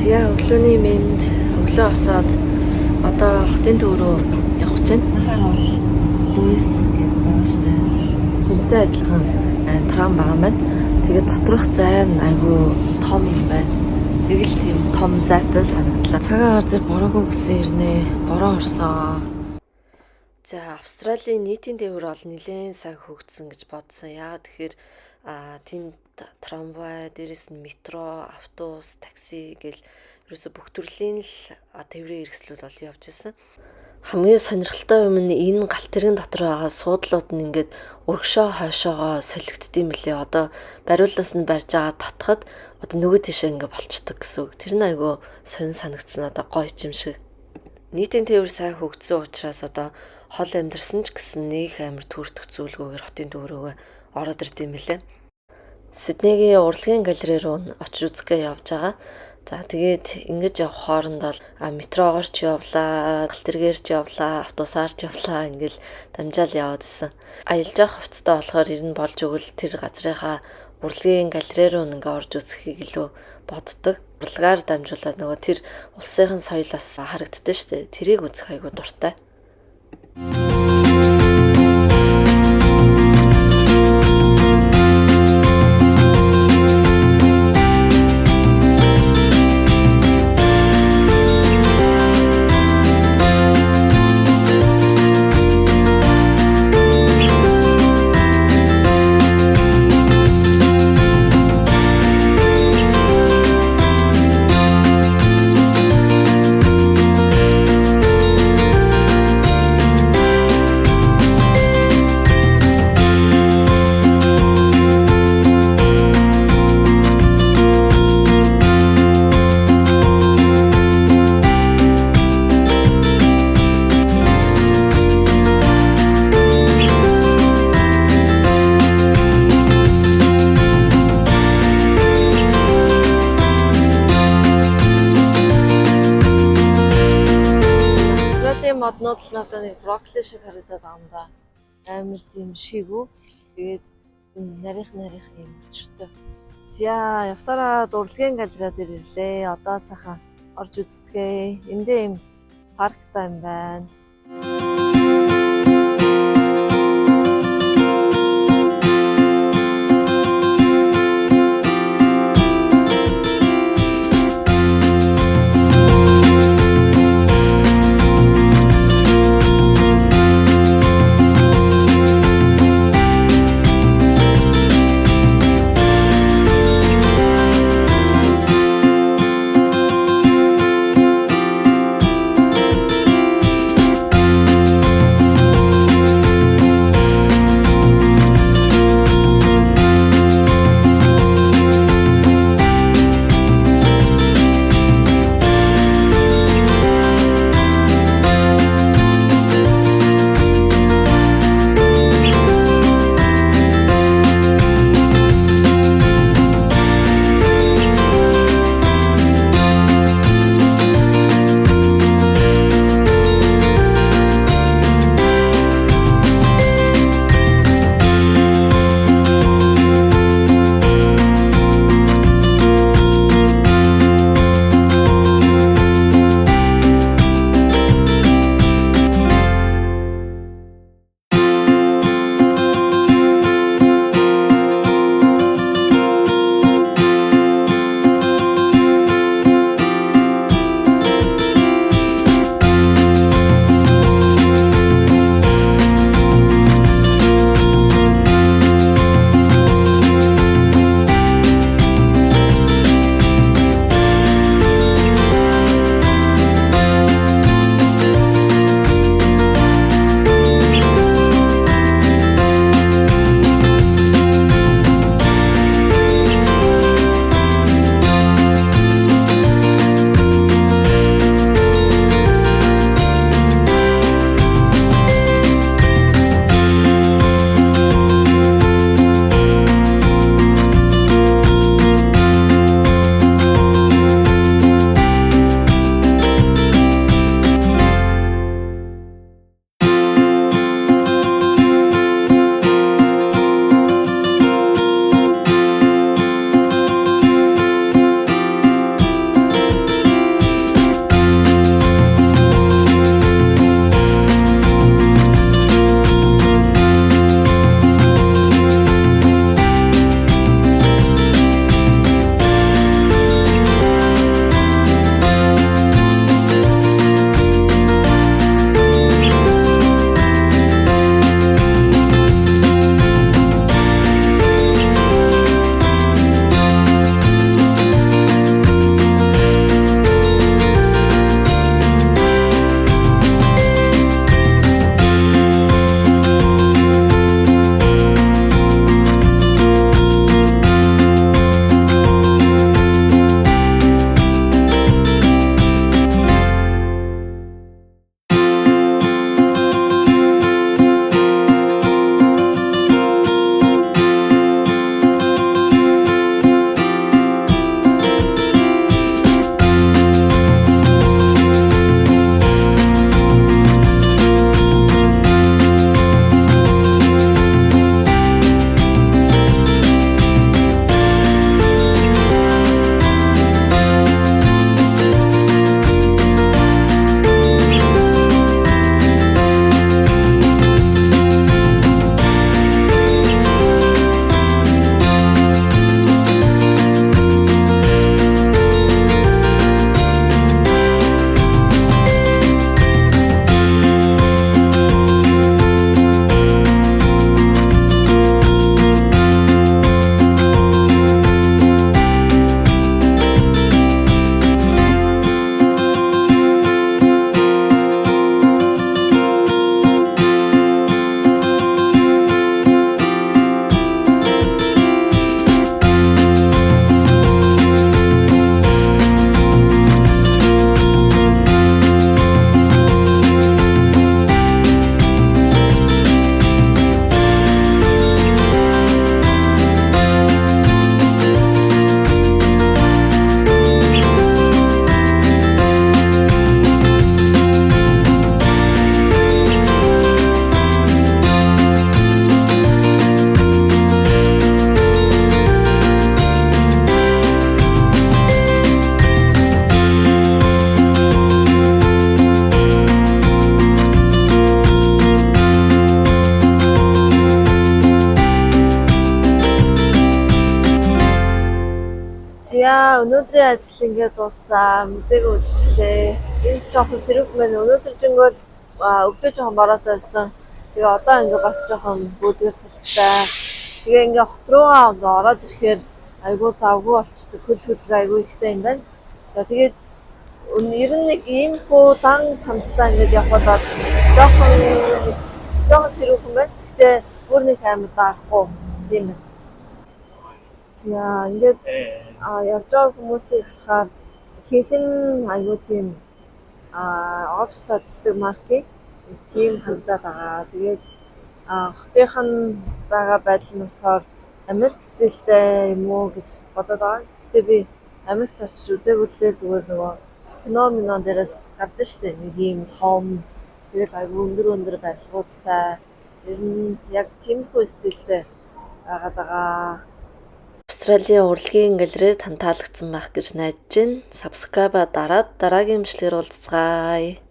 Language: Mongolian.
Зя өглөөний мэнд өглөө осоод одоо хотын төв рүү явах гэж байна. Нахаар бол Луис гэдэг байгаа шүү дээ. Тэрнтэй адилхан трам байгаа маань. Тэгээд доторх зай нь айгүй том юм байна. Нэг л тийм том зайтай санагдлаа. Цагаагаар тэр бороогүй гэсэн ирнэ. Бороо орсоо. За Австралийн нийтийн тээвэр бол нэлээд сайн хөгжсөн гэж бодсон. Яагаад тэгэхээр тэнд трамвай, дээрэс нь метро, автобус, такси гэл ерөөсө бүх төрлийн л тээврийн хэрэгслүүд бол явж исэн. Хамгийн сонирхолтой юм нь энэ галт тэргийн дотор байгаа суудлууд нь ингээд урагшаа хойшоогоо солигддсан мөлий. Одоо бариулаас нь барьж байгаа татхад одоо нөгөө тийшээ ингээд болчдөг гэсэн үг. Тэр нь айгүй сонир санагдсан надад гоё юм шиг. Нийтийн тээвэр сайн хөгжсөн учраас одоо хол амьдрсан ч гэсэн нэг амар төртөх зүйлгүйгээр хотын төв рүүгээ ороод ирд юм билээ. Сиднейгийн урлагийн галерей руу очиж үзэхгээ явж байгаа. За тэгээд ингэж явах хоорондоо метрогоор ч явлаа, галт тэргээр ч явлаа, автобусаар ч явлаа ингээл дамжаал яваад исэн. Аялж явах хувцастай болохоор ер нь болж өгвөл тэр газрынхаа урлагийн галерей руу ингээ орж үзэхийг илүү боддог. Урлагаар дамжуулаад нөгөө тэр улсын соёл бас харагддаг шүү дээ. Тэрийг үзэх айгүй дуртай. Моднууд л надад нэг брокколи шиг харагдаад байгаа юм да. Амар тийм шигүү. Тэгээд нарийнх юм өчртэй. За явсараа урлагийн галерей дээр ирлээ. Одоо сайхан орж үзцгээе. Эндээ юм парктай юм байна. өнөөдрийн ажил ингээд дууссан. Музейг үзчихлээ. Энэ жоохон сэрүүх мэн өнөөдөр жингөл өглөө жоохон бороотой байсан. Тэгээ одоо ингээд бас жоохон бүүдгэр салтай. Тэгээ ингээд хот руугаа ингээд ороод ирэхээр айгүй завгүй болчдөг. Хөл айгүй ихтэй юм байна. За тэгээд ер нь нэг ийм хуу дан цамцтай ингээд явхад бол жоохон сэрүүх юм байна. Гэхдээ бүр нэг амар даахгүй тийм байна. За ингээд явж байгаа хүмүүсийг харахаар ихэнх нь айгүй тийм оффис ажилладаг маркийг тийм хандаад байгаа. Тэгээд хотынх нь байгаа байдал нь болохоор Америк стилтэй юм уу гэж бодоод байгаа. Гэхдээ би Америкт очиж үзээгүй л дээ, зүгээр нөгөө кино дээрээс гардаг шүү дээ. Нэг юм том тэгэл айгүй өндөр барилгуудтай. Ер нь яг тиймэрхүү стилтэй байгаад байгаа. Австралийн урлагийн гэлрээ тань таалагдсан байх гэж найдаж байна. Subscribe дараад дараагийн бичлэгээр уулзцгаая.